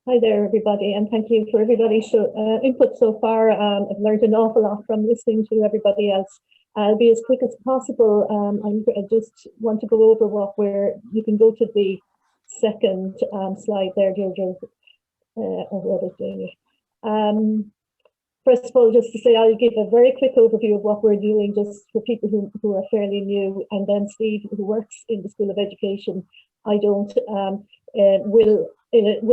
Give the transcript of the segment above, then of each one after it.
Hi there, everybody, and thank you for everybody's input so far. I've learned an awful lot from listening to everybody else. I'll be as quick as possible. I just want to go over you can go to the second slide there, Gertrude, or whoever's doing it. First of all, just to say, I'll give a very quick overview of what we're doing, just for people who are fairly new, and then Steve, who works in the School of Education, I don't, will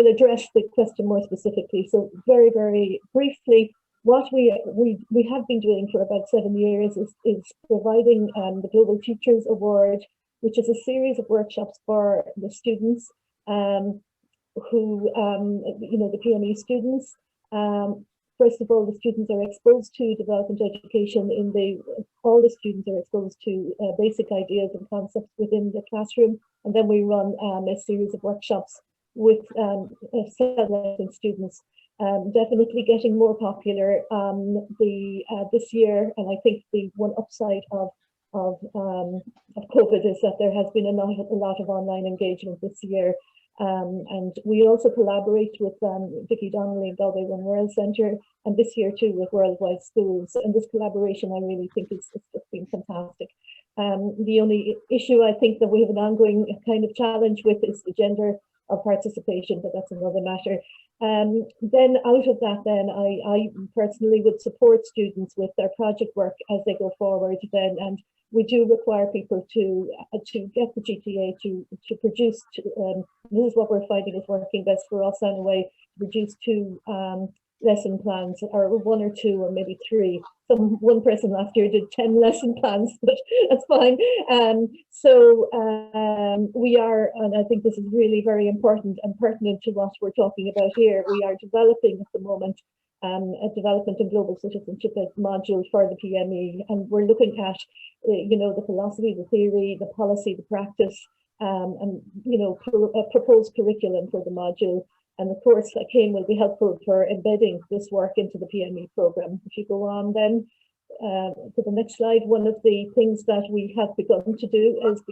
address the question more specifically. So very, very briefly, what we have been doing for about 7 years is providing the Global Teachers Award, which is a series of workshops for the students who, the PME students. First of all, the students are exposed to development education all the students are exposed to basic ideas and concepts within the classroom. And then we run a series of workshops with several students. Definitely getting more popular this year. And I think the one upside of COVID is that there has been a lot of online engagement this year. And we also collaborate with Vicky Donnelly and Galway One World Centre, and this year too with Worldwide Schools. And this collaboration, I really think, it's just been fantastic. The only issue I think that we have an ongoing kind of challenge with is the gender of participation, but that's another matter. Then out of that, then I personally would support students with their project work as they go forward. Then, and we do require people to get the GTA to produce. This is what we're finding is working best for us anyway. To produce 2 lesson plans, or 1 or 2 or maybe 3. One person last year did 10 lesson plans, but that's fine. We are, and I think this is really very important and pertinent to what we're talking about here. We are developing at the moment a development and global citizenship module for the PME, and we're looking at the philosophy, the theory, the policy, the practice, and a proposed curriculum for the module. And of course, Kane will be helpful for embedding this work into the PME program. If you go on then to the next slide, one of the things that we have begun to do is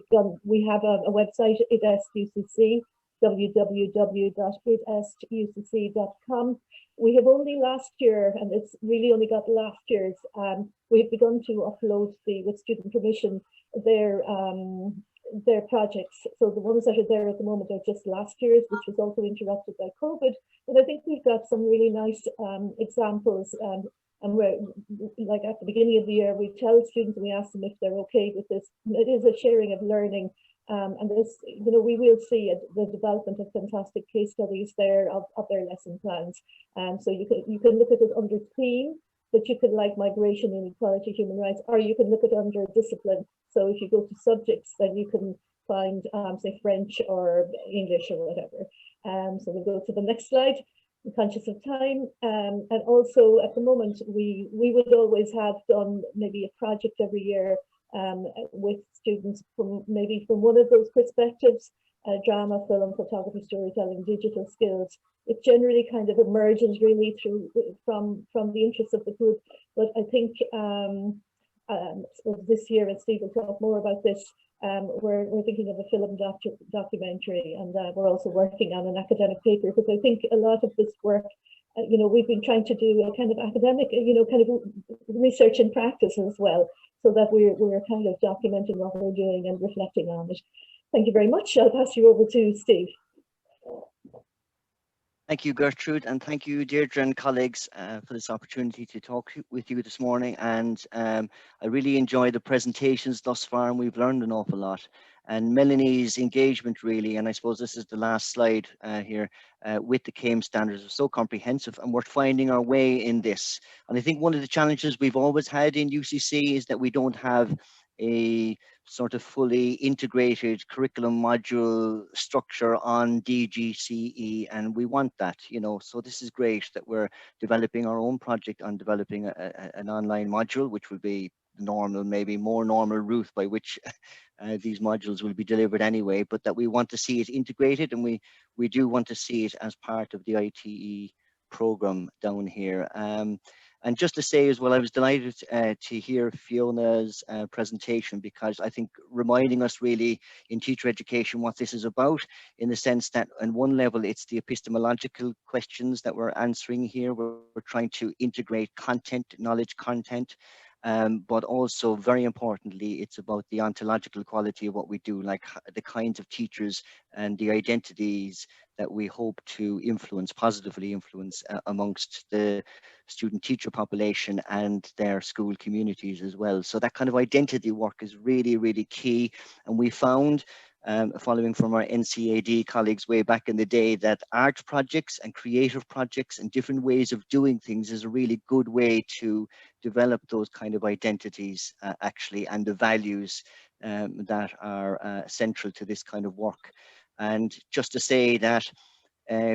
we have a website, ITEST-UCC, www.itestucc.com. We have only last year, and it's really only got last year's, we've begun to upload with student permission their projects. So the ones that are there at the moment are just last year's, which was also interrupted by COVID. But I think we've got some really nice examples. And we're, like at the beginning of the year, we tell students, we ask them if they're okay with this. It is a sharing of learning. And this, we will see the development of fantastic case studies there of their lesson plans. So you can look at it under theme, but you could like migration, inequality, human rights, or you can look at it under discipline. So if you go to subjects, then you can find, say, French or English or whatever. So we'll go to the next slide. I'm conscious of time. And also at the moment, we would always have done maybe a project every year with students from one of those perspectives, drama, film, photography, storytelling, digital skills. It generally kind of emerges really from the interests of the group. But I think this year, and Steve will talk more about this, we're thinking of a film documentary, and we're also working on an academic paper, because I think a lot of this work, we've been trying to do a kind of academic, kind of research and practice as well, so that we're kind of documenting what we're doing and reflecting on it. Thank you very much. I'll pass you over to Steve. Thank you, Gertrude, and thank you, Deirdre and colleagues, for this opportunity to talk with you this morning. And I really enjoyed the presentations thus far, and we've learned an awful lot. And Melanie's engagement really, and I suppose this is the last slide here, with the CAME standards, are so comprehensive, and we're finding our way in this. And I think one of the challenges we've always had in UCC is that we don't have a sort of fully integrated curriculum module structure on DGCE, and we want that, so this is great that we're developing our own project on developing an online module, which will be normal, maybe more normal route by which these modules will be delivered anyway, but that we want to see it integrated, and we do want to see it as part of the ITE program down here. And just to say as well, I was delighted to hear Fiona's presentation, because I think reminding us really in teacher education what this is about, in the sense that on one level it's the epistemological questions that we're answering here. We're trying to integrate content, knowledge content, but also very importantly, it's about the ontological quality of what we do, like the kinds of teachers and the identities that we hope to influence, positively influence amongst the student teacher population and their school communities as well. So that kind of identity work is really, really key. And we found, following from our NCAD colleagues way back in the day, that art projects and creative projects and different ways of doing things is a really good way to develop those kind of identities actually, and the values that are central to this kind of work. And just to say that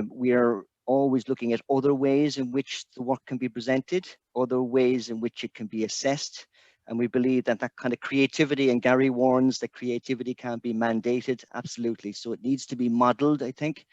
we are always looking at other ways in which the work can be presented, other ways in which it can be assessed. And we believe that that kind of creativity, and Gary warns that creativity can't be mandated, absolutely. So it needs to be modeled, I think.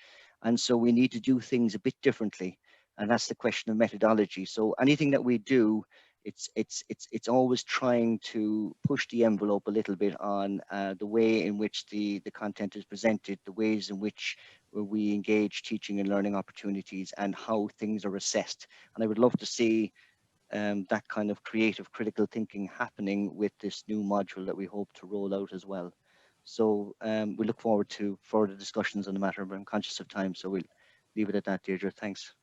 And so we need to do things a bit differently. And that's the question of methodology. So anything that we do, it's always trying to push the envelope a little bit on the way in which the content is presented, the ways in which we engage teaching and learning opportunities, and how things are assessed. And I would love to see that kind of creative critical thinking happening with this new module that we hope to roll out as well. So we look forward to further discussions on the matter, but I'm conscious of time, so we'll leave it at that, Deirdre. Thanks.